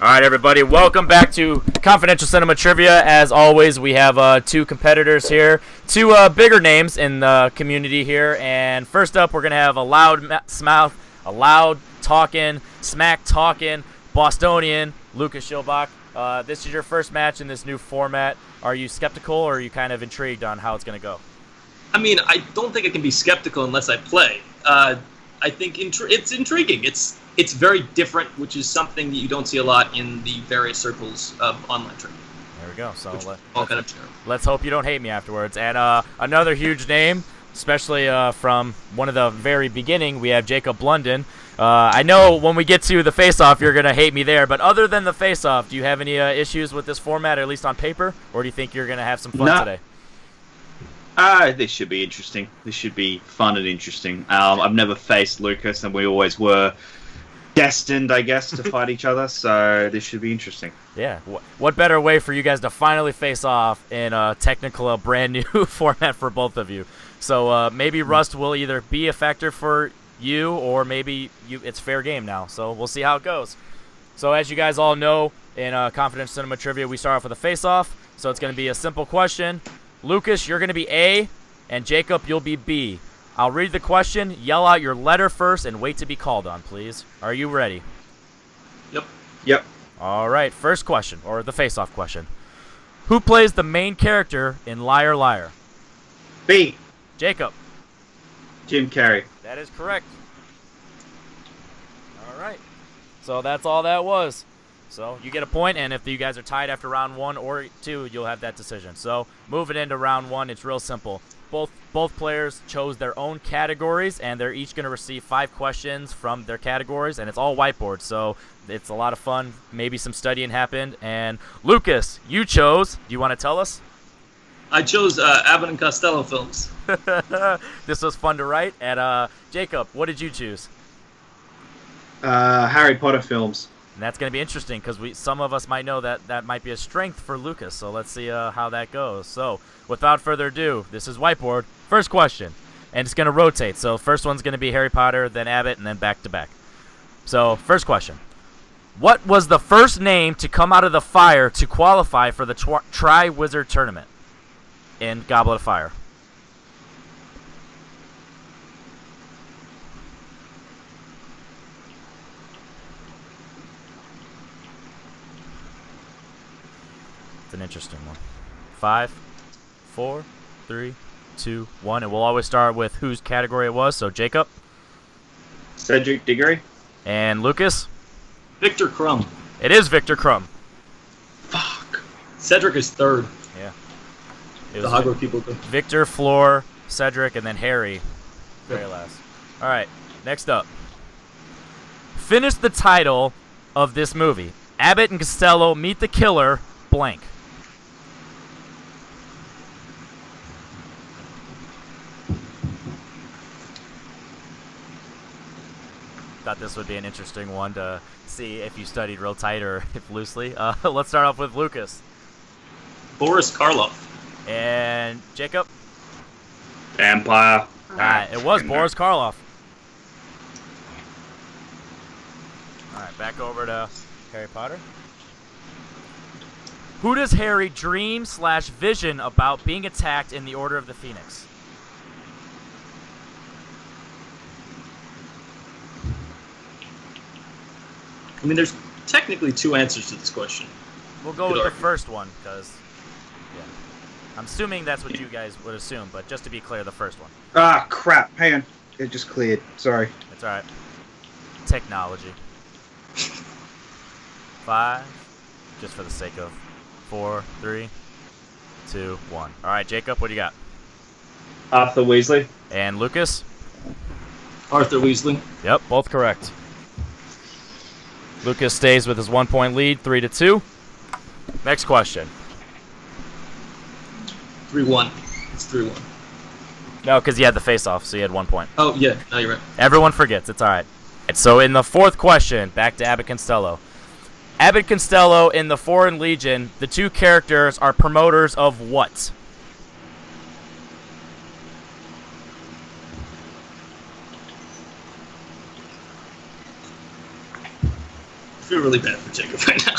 All right, everybody, welcome back to Confidential Cinema Trivia. As always, we have two competitors here, two bigger names in the community here. And first up, we're going to have a loud talking, smack talking Bostonian, Lucas Schilbach. This is your first match in this new format. Are you skeptical or are you kind of intrigued on how it's going to go? I mean, I don't think I can be skeptical unless I play. I think it's intriguing. It's very different, which is something that you don't see a lot in the various circles of online trivia. There we go. So let's hope you don't hate me afterwards. And another huge name, especially from one of the very beginning, we have Jacob Blunden. I know when we get to the face-off, you're going to hate me there. But other than the face-off, do you have any issues with this format, at least on paper? Or do you think you're going to have some fun today? This should be interesting. This should be fun and interesting. I've never faced Lucas, and we always were destined, I guess, to fight each other. So this should be interesting. Yeah. What better way for you guys to finally face off in a technical, brand new format for both of you? So maybe Rust will either be a factor for you, or maybe it's fair game now. So we'll see how it goes. So as you guys all know, in Confidential Cinema Trivia, we start off with a face-off. So it's going to be a simple question. Lucas, you're going to be A, and Jacob, you'll be B. I'll read the question, yell out your letter first, and wait to be called on, please. Are you ready? Yep. All right, first question, or the face-off question. Who plays the main character in Liar Liar? B. Jacob. Jim Carrey. That is correct. All right. So that's all that was. So you get a point, and if you guys are tied after round 1 or 2, you'll have that decision. So moving into round 1, it's real simple. Both players chose their own categories, and they're each going to receive 5 questions from their categories, and it's all whiteboard. So it's a lot of fun. Maybe some studying happened. And Lucas, you chose. Do you want to tell us? I chose Abbott and Costello films. This was fun to write. And Jacob, what did you choose? Harry Potter films. And that's going to be interesting because some of us might know that might be a strength for Lucas. So let's see how that goes. So without further ado, this is whiteboard. First question. And it's going to rotate. So first one's going to be Harry Potter, then Abbott, and then back to back. So first question. What was the first name to come out of the fire to qualify for the Tri-Wizard Tournament in Goblet of Fire? An interesting one. 5, 4, 3, 2, 1, and we'll always start with whose category it was. So Jacob, Cedric Diggory, and Lucas. Victor Crumb. It is Victor Crumb. Fuck. Cedric is third. Yeah. The Hogwarts people go. Victor, Floor, Cedric, and then Harry. Very last. All right. Next up. Finish the title of this movie. Abbott and Costello meet the killer. Blank. Thought this would be an interesting one to see if you studied real tight or if loosely. Let's start off with Lucas. Boris Karloff. And Jacob? Vampire. It was Boris Karloff. All right, back over to Harry Potter. Who does Harry dream/vision about being attacked in the Order of the Phoenix? I mean, there's technically 2 answers to this question. We'll go with the first one, because I'm assuming that's what you guys would assume, but just to be clear, the first one. Ah, crap. Hang on. It just cleared. Sorry. That's all right. Technology. 5, just for the sake of 4, 3, 2, 1. All right, Jacob, what do you got? Arthur Weasley. And Lucas? Arthur Weasley. Yep, both correct. Lucas stays with his 1-point lead, 3-2. Next question. 3-1. It's 3-1. No, because you had the face-off, so you had 1 point. Oh, yeah. No, you're right. Everyone forgets. It's all right. So in the fourth question, back to Abbott Costello. Abbott Costello in the Foreign Legion, the 2 characters are promoters of what? feel really bad for Jacob right now.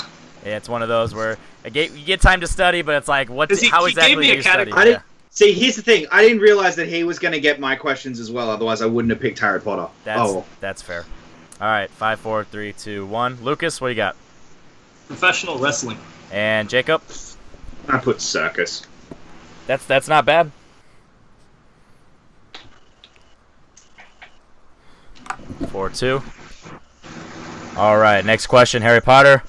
Yeah, it's one of those where you get time to study, but it's like, how he exactly gave me do a you study? category. I didn't see. Here's the thing. I didn't realize that he was going to get my questions as well. Otherwise, I wouldn't have picked Harry Potter. That's fair. All right, 5, 4, 3, 2, 1. Lucas, what do you got? Professional wrestling. And Jacob? I put circus. That's not bad. Four, 2. All right, next question, Harry Potter.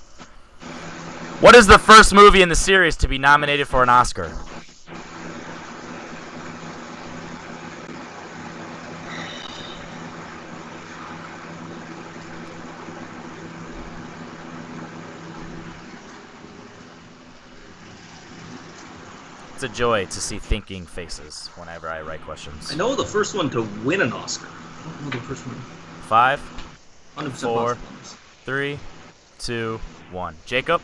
What is the first movie in the series to be nominated for an Oscar? It's a joy to see thinking faces whenever I write questions. I know the first one to win an Oscar. I don't know the first one. 5, 100% 4, possible. 3, 2, 1. Jacob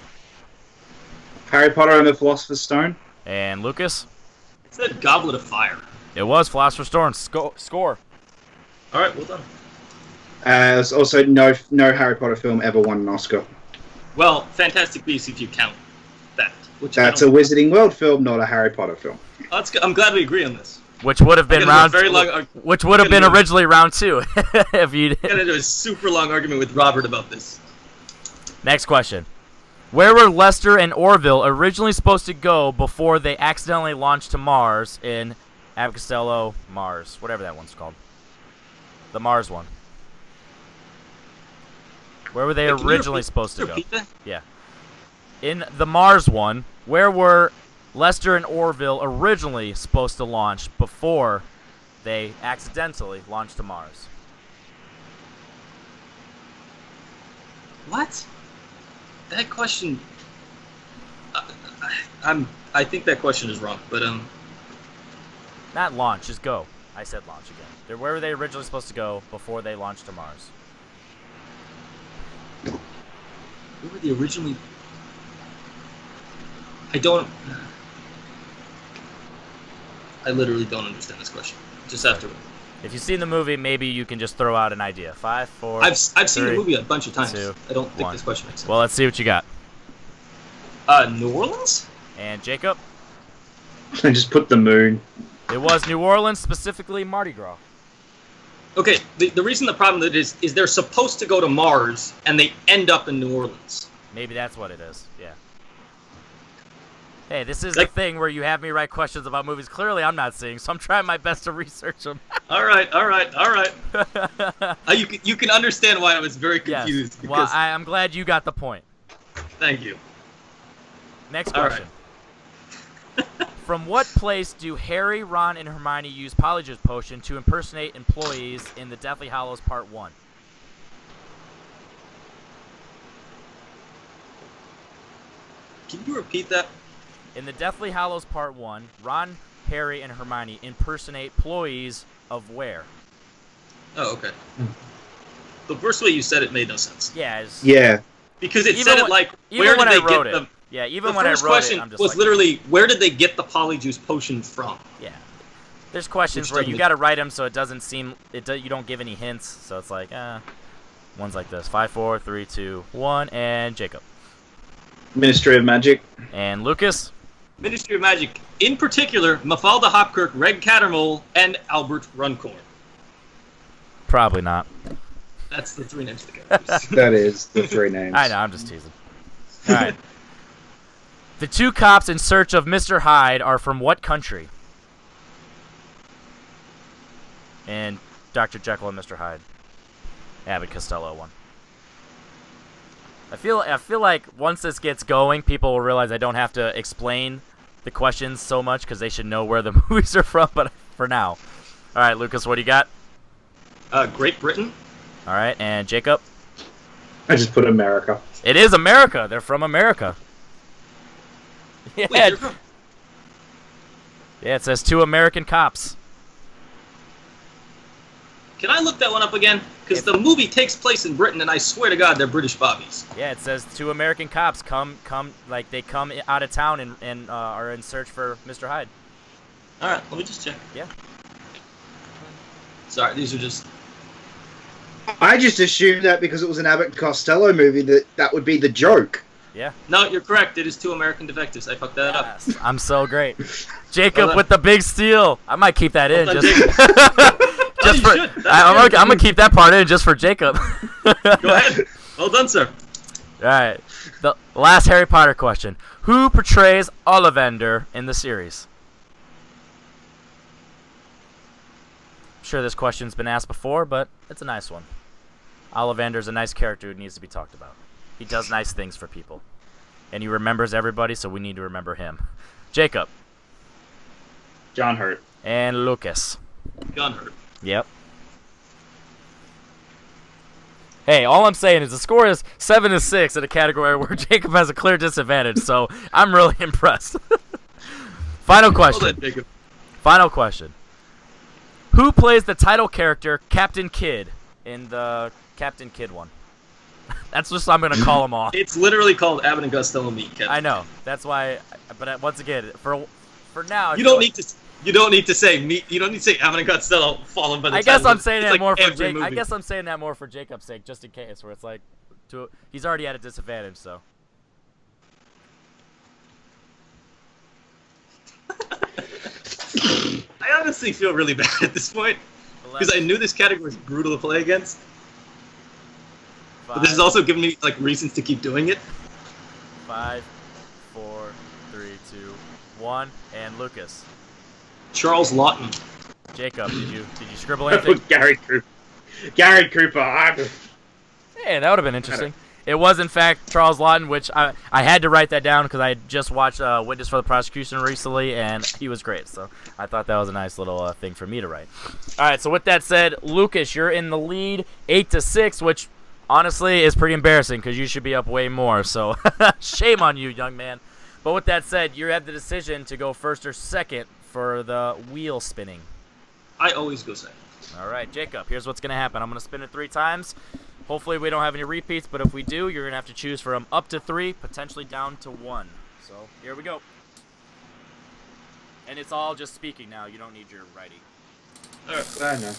Harry Potter and the Philosopher's Stone. and Lucas. It said Goblet of Fire. It was Philosopher's Stone. Score. All right, well done. There's also no Harry Potter film ever won an Oscar. Well, Fantastic Beasts, if you count that. Which That's a Wizarding World film, not a Harry Potter film. That's good. I'm glad we agree on this. Which would have been round. Which would have been originally round 2 if you. I got into a super long argument with Robert about this. Next question. Where were Lester and Orville originally supposed to go before they accidentally launched to Mars in Apocalypse Mars, whatever that one's called? The Mars one. Where were they originally supposed to go? That? Yeah. In the Mars one, where were Lester and Orville originally supposed to launch before they accidentally launched to Mars? What? That question. I think that question is wrong, but Not launch, just go. I said launch again. Where were they originally supposed to go before they launched to Mars? where were they originally? I literally don't understand this question. Just have to. If you've seen the movie, maybe you can just throw out an idea. 5, 4. I've seen the movie a bunch of times. 2, I don't think 1. this question makes sense. Well, let's see what you got. New Orleans? And Jacob? I just put the moon. It was New Orleans, specifically Mardi Gras. Okay, the reason the problem with it is they're supposed to go to Mars and they end up in New Orleans. Maybe that's what it is. Yeah. Hey, this is the thing where you have me write questions about movies clearly I'm not seeing, so I'm trying my best to research them. All right. You can understand why I was very confused. Yes. Well, I'm glad you got the point. Thank you. Next question. From what place do Harry, Ron, and Hermione use Polyjuice Potion to impersonate employees in the Deathly Hallows Part 1? Can you repeat that? In the Deathly Hallows Part 1, Ron, Harry, and Hermione impersonate employees of where? Oh, okay. The first way you said it made no sense. Yeah. Yeah. Because it said it like, where did they get them? Yeah, even when I wrote it, I'm just like... The first question was literally, where did they get the Polyjuice Potion from? Yeah. There's questions where you got to write them so it doesn't seem... you don't give any hints, so it's like, one's like this. 5, 4, 3, 2, 1, and Jacob. Ministry of Magic. And Lucas? Ministry of Magic. In particular, Mafalda Hopkirk, Reg Cattermole, and Albert Runcorn. Probably not. That's the 3 names of the characters. That is the 3 names. I know, I'm just teasing. All right. The 2 cops in search of Mr. Hyde are from what country? And Dr. Jekyll and Mr. Hyde. Abbott Costello one. I feel like once this gets going, people will realize I don't have to explain the questions so much because they should know where the movies are from. But for now, all right, Lucas, what do you got? Great Britain. All right, and Jacob. I just put America. It is America. They're from America. Yeah. Wait, you're from... Yeah, it says 2 American cops. Can I look that one up again? Because the movie takes place in Britain, and I swear to God, they're British bobbies. Yeah, it says 2 American cops come out of town and are in search for Mr. Hyde. All right, let me just check. Yeah. Sorry, these are just... I just assumed that because it was an Abbott and Costello movie that would be the joke. Yeah. No, you're correct. It is 2 American Defectives. I fucked that up. Yes. I'm so great. Jacob Well with the big steal. I might keep that in. done, Just, you for, should. That's I'm good. gonna keep that part in just for Jacob. Go ahead. Well done, sir. All right. The last Harry Potter question. Who portrays Ollivander in the series? I'm sure this question's been asked before, but it's a nice one. Ollivander's a nice character who needs to be talked about. He does nice things for people. And he remembers everybody, so we need to remember him. Jacob. John Hurt. And Lucas. Gun hurt. Yep. Hey, all I'm saying is the score is 7-6 in a category where Jacob has a clear disadvantage, so I'm really impressed. Final Well question. done, Jacob. Final question. Who plays the title character Captain Kidd in the Captain Kidd one? That's just I'm gonna call them all. It's literally called Abbott and Costello Meet. Kevin. I know. That's why. But once again, for now, You don't need to. You don't need to say meet. You don't need to say Abbott and Costello fallen by the. I guess title. I'm saying It's that like more for every Jake. I movie. guess I'm saying that more for Jacob's sake, just in case, where it's like, he's already at a disadvantage. So. I honestly feel really bad at this point because I knew this category was brutal to play against. But this has also given me like reasons to keep doing it. 5, 4, 3, 2, 1, and Lucas. Charles Lawton. Jacob, did you scribble anything? Gary Cooper. Gary Cooper. Hey, that would have been interesting. It was, in fact, Charles Lawton, which I had to write that down because I had just watched Witness for the Prosecution recently, and he was great. So I thought that was a nice little thing for me to write. All right, so with that said, Lucas, you're in the lead, 8-6, which honestly is pretty embarrassing because you should be up way more. So shame on you, young man. But with that said, you have the decision to go first or second for the wheel spinning. I always go second. All right, Jacob, here's what's going to happen. I'm going to spin it 3 times. Hopefully we don't have any repeats, but if we do, you're going to have to choose from up to 3, potentially down to 1. So here we go. And it's all just speaking now. You don't need your writing. All right. I know.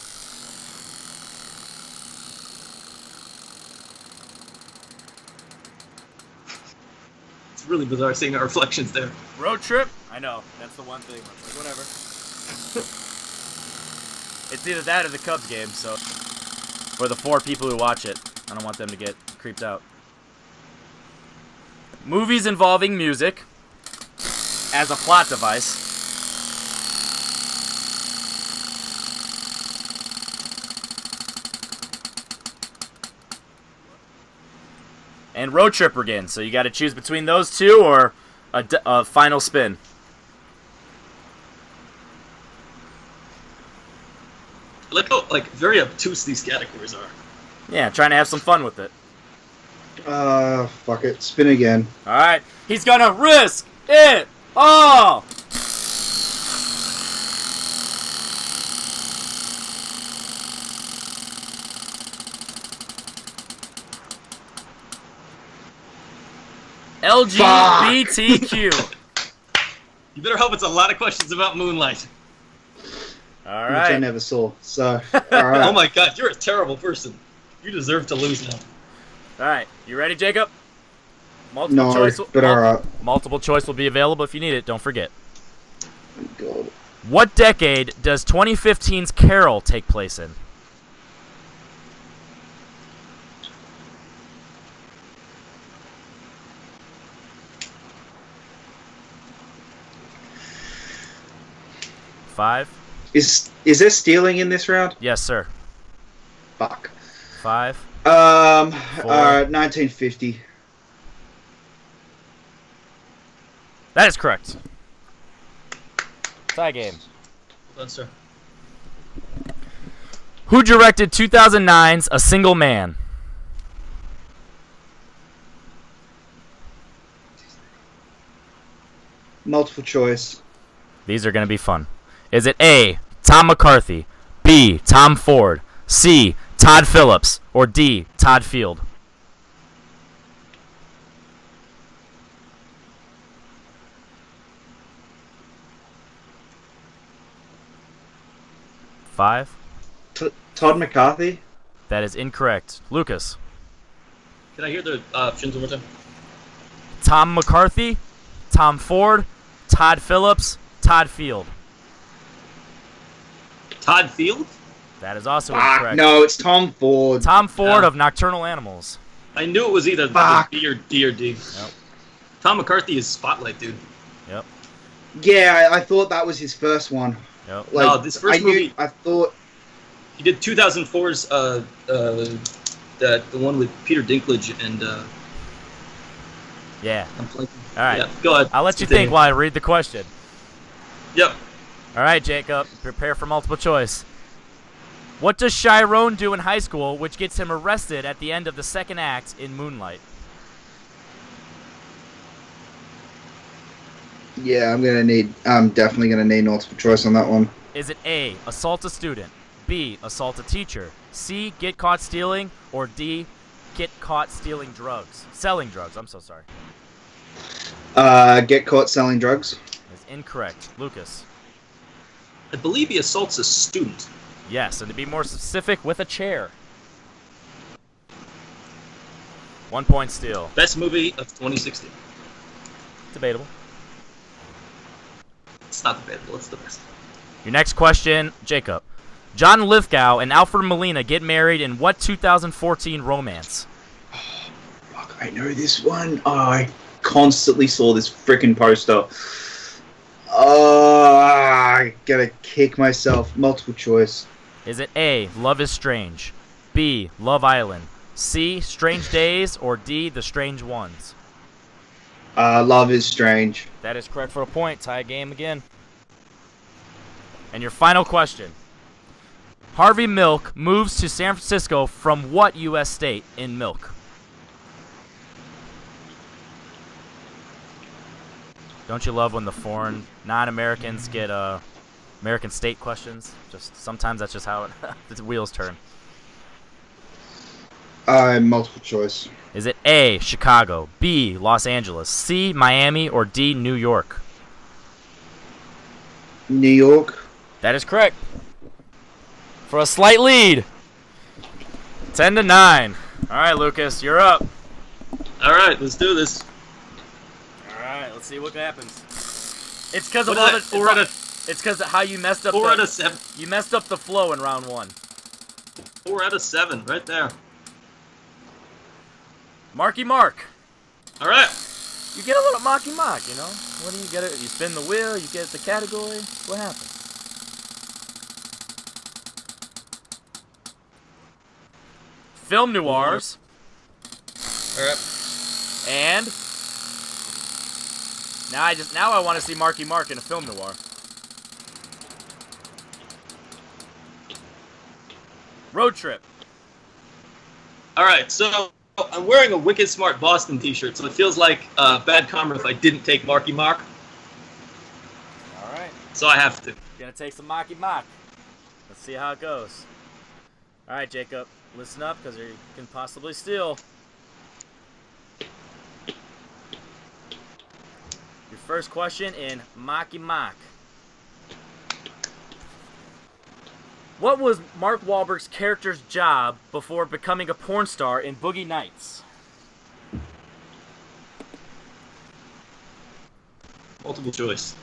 It's really bizarre seeing our reflections there. Road trip? I know. That's the one thing. Like, whatever. It's either that or the Cubs game, so for the 4 people who watch it, I don't want them to get creeped out. Movies involving music as a plot device. And Road Tripper again, so you got to choose between those 2 or a final spin. I like how very obtuse these categories are. Yeah, trying to have some fun with it. Fuck it. Spin again. All right, he's gonna risk it all. LGBTQ. You better hope it's a lot of questions about Moonlight. All Which I right. never saw. So, alright. Oh my god, you're a terrible person. You deserve to lose now. All right, you ready, Jacob? Multiple No, choice. but alright. Multiple choice will be available if you need it. Don't forget. God. What decade does 2015's Carol take place in? Five. Is there stealing in this round? Yes, sir. Fuck. 5. 1950. That is correct. Tie game. Well done, sir. Who directed 2009's A Single Man? Multiple choice. These are going to be fun. Is it A, Tom McCarthy, B, Tom Ford, C, Todd Phillips, or D, Todd Field? Five. Todd McCarthy? That is incorrect. Lucas. Can I hear the options one more time? Tom McCarthy, Tom Ford, Todd Phillips, Todd Field. Todd Field? That is also Fuck, incorrect. no, it's Tom Ford. Tom Ford Oh. of Nocturnal Animals. I knew it was either Fuck. D or D or D. Yep. Tom McCarthy is Spotlight, dude. Yep. Yeah, I thought that was his first one. Yep. Like, No, this first movie- I thought. He did 2004's the one with Peter Dinklage and Yeah. I'm blanking. All right. Yeah, go ahead. I'll let you Continue. think while I read the question. Yep. All right, Jacob. Prepare for multiple choice. What does Chiron do in high school which gets him arrested at the end of the second act in Moonlight? Yeah, I'm definitely gonna need multiple choice on that one. Is it A, assault a student, B, assault a teacher, C, get caught stealing, or D, get caught stealing drugs? Selling drugs, I'm so sorry. Get caught selling drugs. That's incorrect. Lucas. I believe he assaults a student. Yes, and to be more specific, with a chair. 1 point steal. Best movie of 2016. Debatable. It's not debatable. It's the best. Your next question, Jacob. John Lithgow and Alfred Molina get married in what 2014 romance? Fuck, I know this one. Oh, I constantly saw this freaking poster. Oh, I gotta kick myself. Multiple choice. Is it A, Love is Strange, B, Love Island, C, Strange Days, or D, The Strange Ones? Love is Strange. That is correct for a point. Tie game again. And your final question. Harvey Milk moves to San Francisco from what U.S. state in Milk? Don't you love when the foreign non-Americans get American state questions? Just sometimes that's just how it the wheels turn. Multiple choice. Is it A, Chicago, B, Los Angeles, C, Miami, or D, New York? New York. That is correct. For a slight lead. 10-9. All right, Lucas, you're up. All right, let's do this. All right, let's see what happens. It's because of What all is the. that? It's because of how you messed up. 4 out the, of 7. You messed up the flow in round 1. 4 out of 7, right there. Marky Mark. All right. You get a little Marky Mark, you know. What do you get? You spin the wheel. You get the category. What happens? Film noirs. All right. And now I want to see Marky Mark in a film noir. Road trip. All right. So I'm wearing a Wicked Smart Boston T-shirt, so it feels like bad karma if I didn't take Marky Mark. All right. So I have to. Gonna take some Marky Mark. Let's see how it goes. All right, Jacob, listen up because you can possibly steal. Your first question in Marky Mark. What was Mark Wahlberg's character's job before becoming a porn star in Boogie Nights? Multiple choice.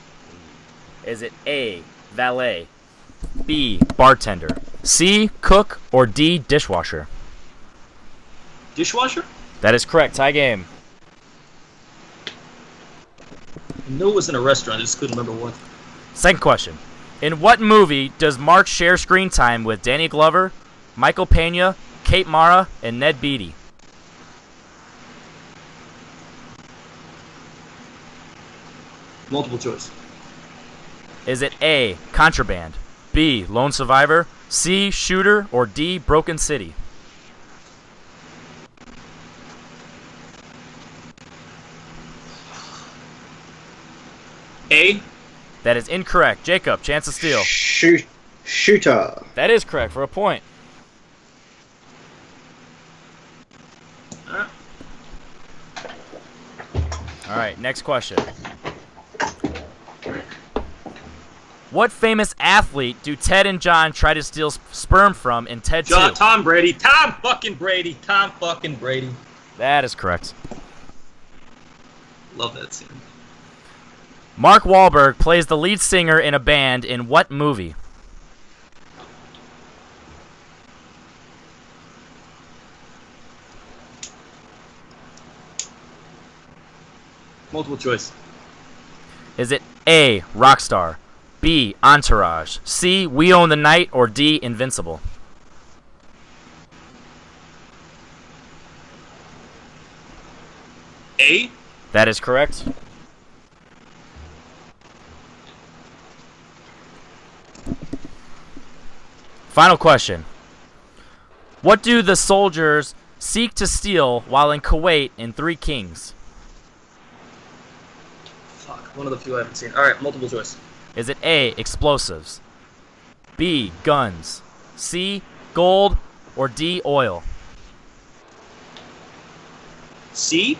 Is it A, valet, B, bartender, C, cook, or D, dishwasher? Dishwasher? That is correct. Tie game. I knew it was in a restaurant. I just couldn't remember what. Second question. In what movie does Mark share screen time with Danny Glover, Michael Pena, Kate Mara, and Ned Beatty? Multiple choice. Is it A, Contraband, B, Lone Survivor, C, Shooter, or D, Broken City? A. That is incorrect. Jacob, chance to steal. Shooter. That is correct for a point. All right. All right, next question. What famous athlete do Ted and John try to steal sperm from in Ted 2? Tom Brady. Tom fucking Brady. Tom fucking Brady. That is correct. Love that scene. Mark Wahlberg plays the lead singer in a band in what movie? Multiple choice. Is it A, Rockstar, B, Entourage, C, We Own the Night, or D, Invincible? A? That is correct. Final question. What do the soldiers seek to steal while in Kuwait in Three Kings? Fuck, one of the few I haven't seen. Alright, multiple choice. Is it A, explosives, B, guns, C, gold, or D, oil? C?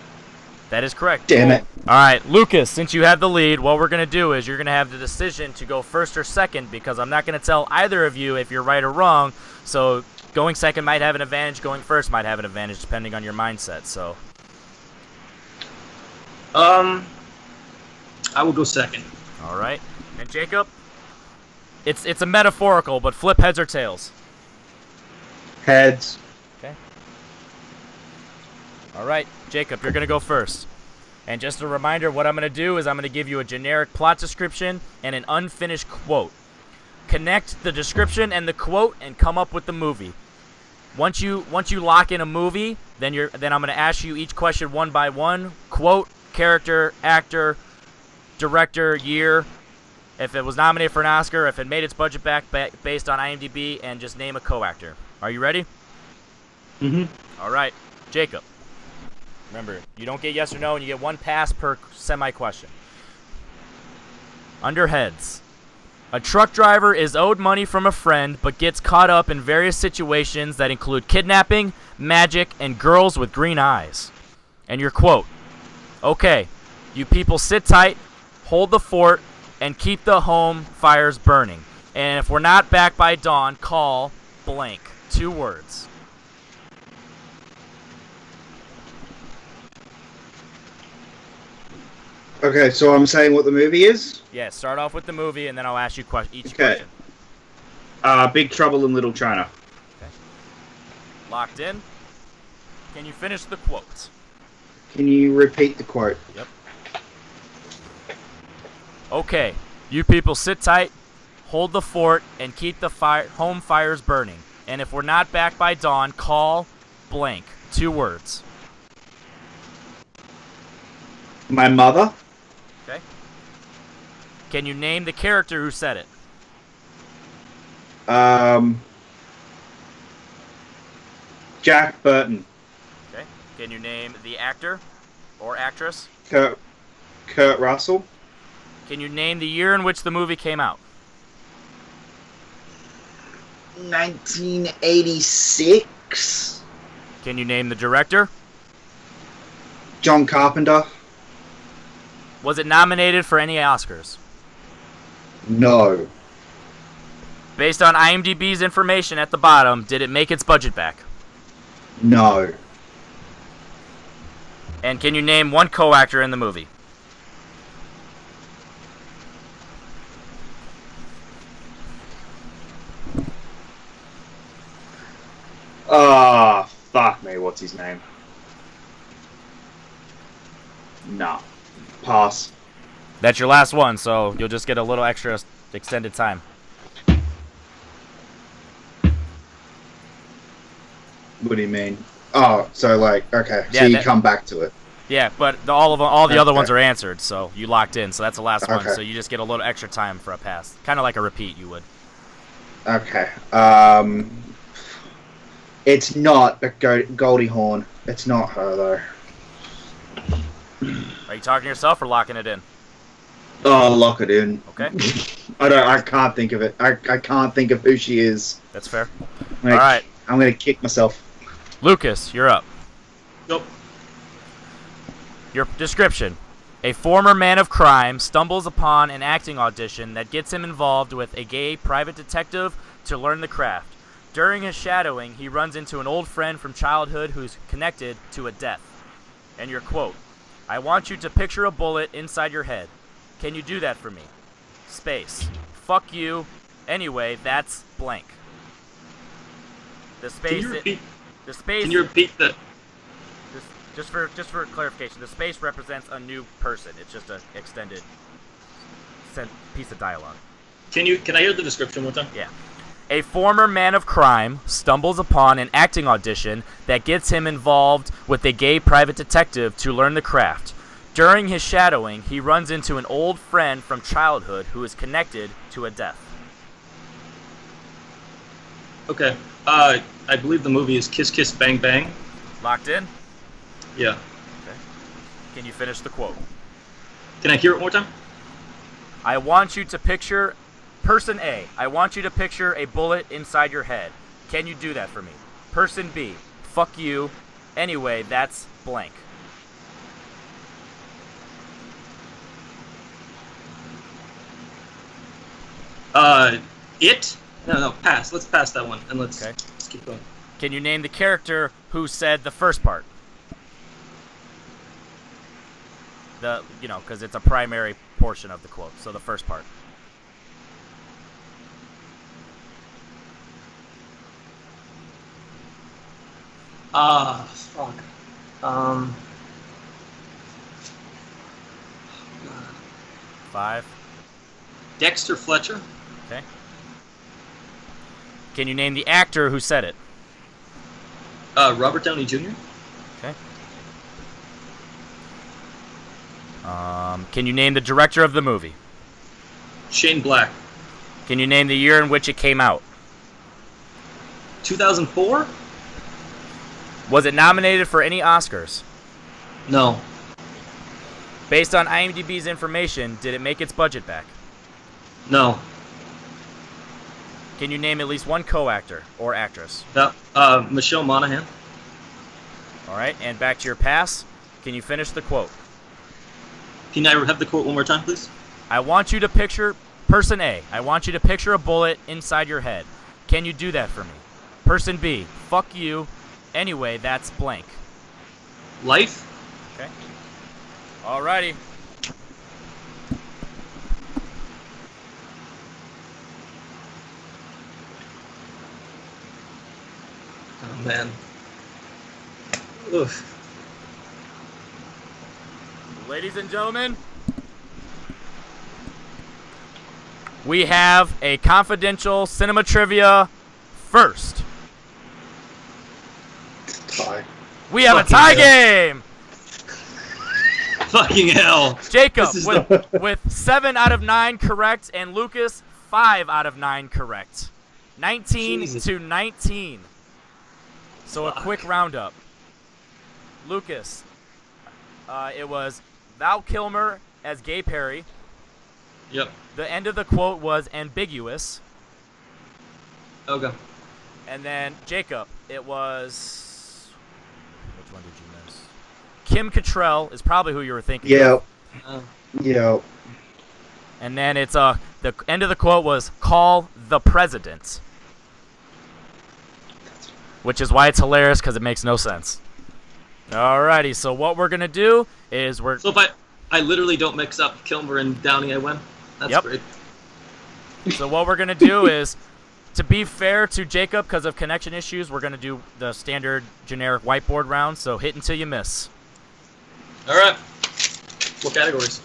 That is correct. Damn it. All right, Lucas, since you have the lead, what we're going to do is you're going to have the decision to go first or second because I'm not going to tell either of you if you're right or wrong. So going second might have an advantage, going first might have an advantage depending on your mindset. So I will go second. all right. And Jacob, it's a metaphorical, but flip heads or tails. Heads. Okay. All right, Jacob, you're going to go first. And just a reminder, what I'm going to do is I'm going to give you a generic plot description and an unfinished quote. Connect the description and the quote and come up with the movie. Once you lock in a movie, then I'm going to ask you each question one by one. Quote, character, actor, director, year, if it was nominated for an Oscar, if it made its budget back based on IMDb, and just name a co-actor. Are you ready? Mm-hmm. All right, Jacob. Remember, you don't get yes or no, and you get one pass per semi-question. Under heads. A truck driver is owed money from a friend, but gets caught up in various situations that include kidnapping, magic, and girls with green eyes. And your quote. Okay, you people sit tight, hold the fort, and keep the home fires burning. And if we're not back by dawn, call blank. 2 words. Okay, so I'm saying what the movie is? Yeah, start off with the movie, and then I'll ask you each Okay. question. Big Trouble in Little China. Locked in. Can you finish the quote? Can you repeat the quote? Yep. Okay, you people sit tight, hold the fort, and keep the home fires burning. And if we're not back by dawn, call blank. 2 words. My mother? Okay. Can you name the character who said it? Jack Burton. Okay. Can you name the actor or actress? Kurt Russell. Can you name the year in which the movie came out? 1986. Can you name the director? John Carpenter. Was it nominated for any Oscars? No. Based on IMDb's information at the bottom, did it make its budget back? No. And can you name one co-actor in the movie? Ah, fuck me. What's his name? No. Pass. That's your last one, so you'll just get a little extra extended time. What do you mean? Oh, so like, okay. Yeah, So you come back to it. Yeah, but all the other Okay. ones are answered, so you locked in. So that's the last one. Okay. So you just get a little extra time for a pass, kind of like a repeat. You would. Okay. It's not Goldie Hawn. It's not her though. Are you talking to yourself or locking it in? Oh, lock it in. Okay, I can't think of it. I can't think of who she is. that's fair. I'm gonna, All right. I'm gonna kick myself. Lucas, you're up. Nope. Your description. A former man of crime stumbles upon an acting audition that gets him involved with a gay private detective to learn the craft. During his shadowing, he runs into an old friend from childhood who's connected to a death. And your quote, I want you to picture a bullet inside your head. Can you do that for me? Space. Fuck you. Anyway, that's blank. The space. The space. Can you repeat that? Just for clarification, the space represents a new person. It's just an extended piece of dialogue. Can I hear the description one time? Yeah. A former man of crime stumbles upon an acting audition that gets him involved with a gay private detective to learn the craft. During his shadowing, he runs into an old friend from childhood who is connected to a death. Okay. I believe the movie is Kiss Kiss Bang Bang. Locked in? Yeah. Okay. Can you finish the quote? Can I hear it one more time? I want you to picture... Person A, I want you to picture a bullet inside your head. Can you do that for me? Person B, fuck you. Anyway, that's blank. It? No, pass. Let's pass that one, and let's keep going. Can you name the character who said the first part? Because it's a primary portion of the quote, so the first part. Fuck. 5. Dexter Fletcher. Okay. Can you name the actor who said it? Robert Downey Jr. Okay. Can you name the director of the movie? Shane Black. Can you name the year in which it came out? 2004? Was it nominated for any Oscars? No. Based on IMDb's information, did it make its budget back? No. Can you name at least one co-actor or actress? No. Michelle Monaghan. All right, and back to your pass. Can you finish the quote? Can I have the quote one more time, please? I want you to picture... Person A, I want you to picture a bullet inside your head. Can you do that for me? Person B, fuck you. Anyway, that's blank. Life? Okay. Alrighty. Oh, man. Oof. Ladies and gentlemen, we have a confidential cinema trivia first. Tie. We have Fucking a tie hell. game. Fucking hell. Jacob This is with 7 out of 9 correct, and Lucas 5 out of 9 correct. 19 Jesus. to 19. So a Fuck. quick roundup. Lucas, it was Val Kilmer as Gay Perry. Yep. The end of the quote was ambiguous. Okay. And then Jacob, it was... Which one did you miss? Kim Cattrall is probably who you were thinking of. Yep. Yep. And then it's the end of the quote was call the president. Which is why it's hilarious, because it makes no sense. Alrighty, so what we're gonna do is So if I literally don't mix up Kilmer and Downey, I win? That's Yep. great. So what we're gonna do is, to be fair to Jacob, because of connection issues, we're gonna do the standard generic whiteboard round. So hit until you miss. All right. What categories?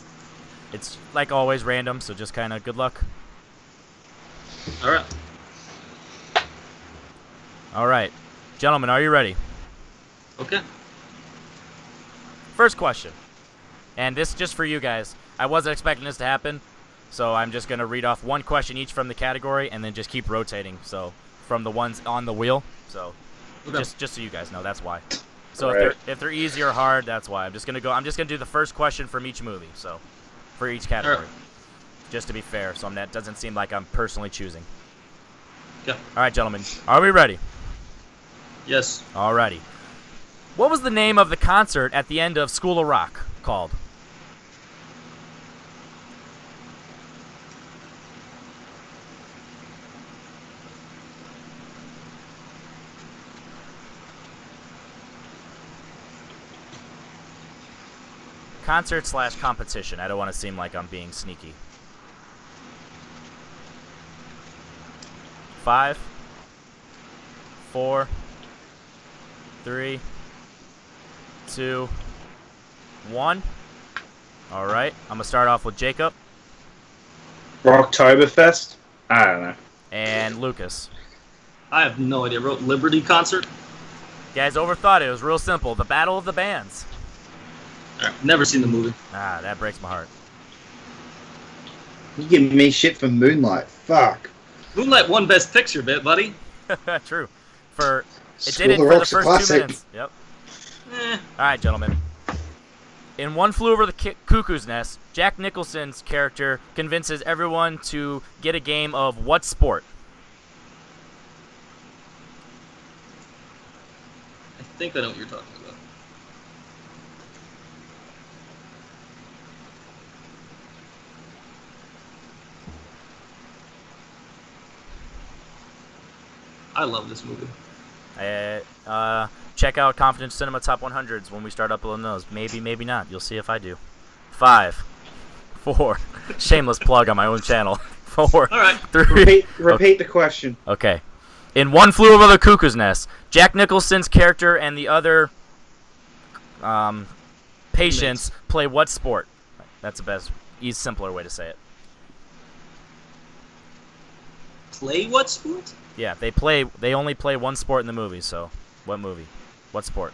It's like always random, so just kind of good luck. All right. All right, gentlemen, are you ready? Okay. First question, and this just for you guys. I wasn't expecting this to happen, so I'm just gonna read off one question each from the category, and then just keep rotating. So from the ones on the wheel. So Okay. just so you guys know, that's why. So Right. if they're easy or hard, that's why. I'm just gonna do the first question from each movie. So for each category, Alright. just to be fair, so that doesn't seem like I'm personally choosing. Yeah. All right, gentlemen, are we ready? Yes. Alrighty. What was the name of the concert at the end of School of Rock called? Concert/competition. I don't want to seem like I'm being sneaky. 5, 4, 3, 2, 1. All right. I'm going to start off with Jacob. Rocktoberfest? I don't know. And Lucas. I have no idea. I wrote Liberty Concert. You guys overthought it. It was real simple. The Battle of the Bands. Never seen the movie. Ah, that breaks my heart. You giving me shit for Moonlight. Fuck. Moonlight won Best Picture, buddy. True. It School did it of for the Rock's a first 2 classic. minutes. Yep. Eh. All right, gentlemen. In One Flew Over the Cuckoo's Nest, Jack Nicholson's character convinces everyone to get a game of what sport? I think I know what you're talking about. I love this movie. Check out Confidence Cinema Top 100s when we start uploading those. Maybe, maybe not. You'll see if I do. 5, 4. Shameless plug on my own channel. 4, All right. 3. Repeat the question. Okay. In One Flew Over the Cuckoo's Nest, Jack Nicholson's character and the other patients play what sport? That's the best, simpler way to say it. Play what sport? Yeah, they only play one sport in the movie, so what movie? What sport?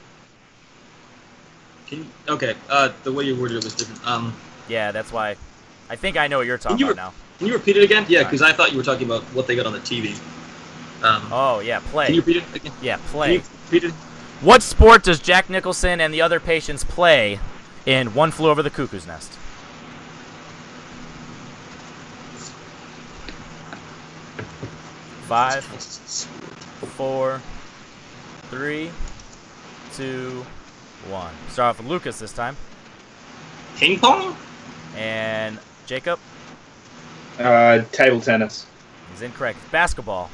Okay, the way you worded it was different. Yeah, that's why. I think I know what you're talking about now. Can you repeat it again? Yeah, because I thought you were talking about what they got on the TV. Oh, yeah, play. Can you repeat it again? Yeah, Can play. you repeat it? What sport does Jack Nicholson and the other patients play in One Flew Over the Cuckoo's Nest? Five, 4, 3, 2, 1. Start off with Lucas this time. Ping pong? And Jacob? Table tennis. He's incorrect. It's basketball.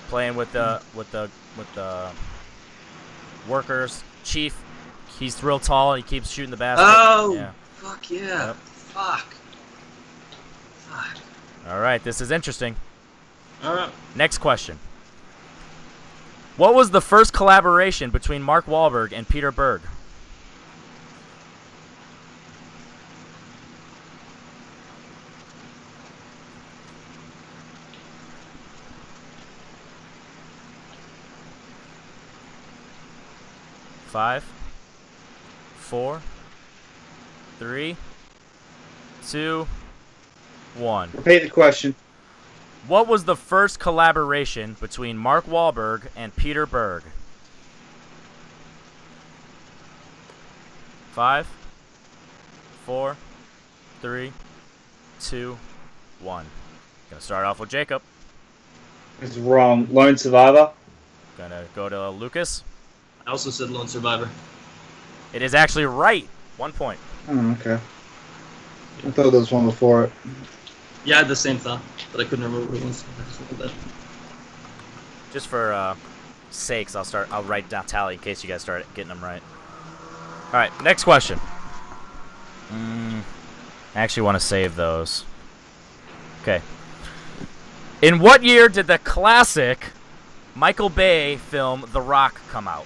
Playing with the workers. Chief, he's real tall and he keeps shooting the basket. Oh, Yeah. fuck yeah. Yep. Fuck. All right, this is interesting. All right. Next question. What was the first collaboration between Mark Wahlberg and Peter Berg? Five, 4, 3, 2, 1. Repeat the question. What was the first collaboration between Mark Wahlberg and Peter Berg? 5, 4, 3, 2, 1. Gonna start off with Jacob. It's wrong. Lone Survivor. Gonna go to Lucas. I also said Lone Survivor. It is actually right. 1 point. Oh, okay. I thought there was one before it. Yeah, I had the same thought, but I couldn't remember what it was. I just looked at that. Just for sakes, I'll write down tally in case you guys start getting them right. All right, next question. I actually want to save those. Okay. In what year did the classic Michael Bay film The Rock come out?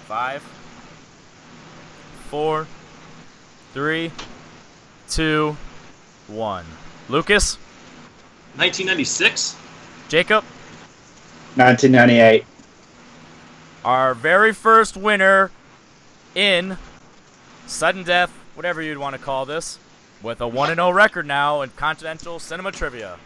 Five, 4, 3, 2, 1. Lucas? 1996? Jacob? 1998. Our very first winner in sudden death, whatever you'd want to call this, with a 1-0 record now in Continental Cinema Trivia.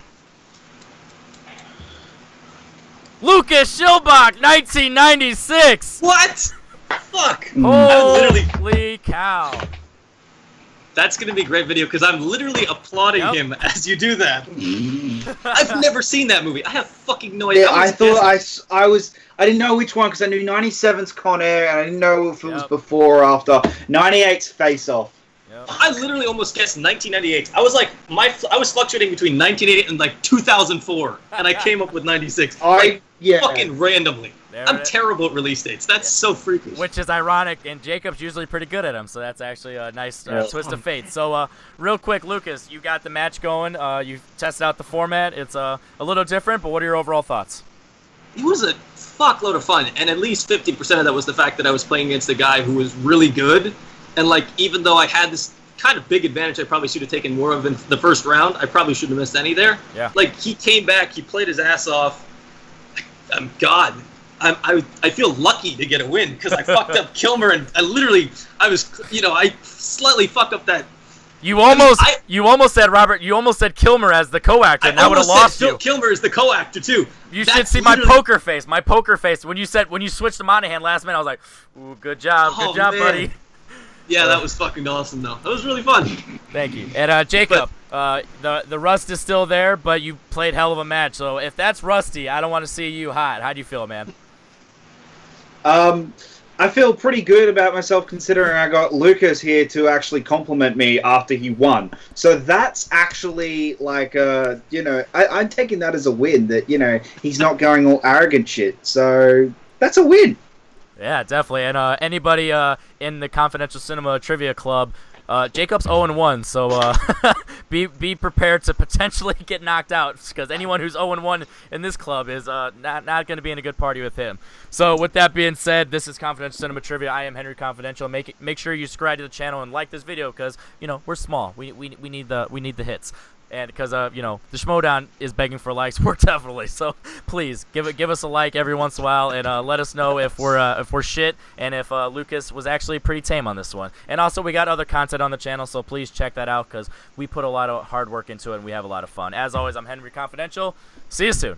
Lucas Schilbach, 1996! What? Fuck! Holy cow. That's gonna be a great video because I'm literally applauding Yep. him as you do that. I've never seen that movie. I have fucking no idea. Yeah, I thought I didn't know which one because I knew 97's Con Air and I didn't know if it was Yep. before or after. 98's Face Off. Yep. I literally almost guessed 1998. I was like, I was fluctuating between 1988 and like 2004, and I came up with 96. Fucking randomly. I'm terrible at release dates. That's so freakish. Which is ironic, and Jacob's usually pretty good at them, so that's actually a nice twist of fate. So, real quick, Lucas, you got the match going. You tested out the format. It's a little different, but what are your overall thoughts? It was a fuckload of fun, and at least 50% of that was the fact that I was playing against a guy who was really good, and like even though I had this kind of big advantage, I probably should have taken more of in the first round. I probably shouldn't have missed any there. Yeah. Like he came back, he played his ass off. I feel lucky to get a win because I fucked up Kilmer, and I slightly fucked up that. You almost said Robert. You almost said Kilmer as the co-actor, and I would have lost you. Kilmer is the co-actor too. You should see my poker face. My poker face when you switched to Monahan last minute. I was like, "Ooh, good job, man. Buddy." Yeah, that was fucking awesome, though. That was really fun. Thank you. And Jacob, the rust is still there, but you played hell of a match. So if that's rusty, I don't want to see you hot. How do you feel, man? I feel pretty good about myself considering I got Lucas here to actually compliment me after he won. So that's actually like, I'm taking that as a win that, he's not going all arrogant shit. So that's a win. Yeah, definitely. And anybody in the Confidential Cinema Trivia Club, Jacob's 0-1, so be prepared to potentially get knocked out because anyone who's 0-1 in this club is not going to be in a good party with him. So with that being said, this is Confidential Cinema Trivia. I am Henry Confidential. Make sure you subscribe to the channel and like this video because we're small. We need the hits. And because the Schmodown is begging for likes, we're definitely so. Please give us a like every once in a while, and let us know if we're shit, and if Lucas was actually pretty tame on this one. And also, we got other content on the channel, so please check that out because we put a lot of hard work into it, and we have a lot of fun. As always, I'm Henry Confidential. See you soon.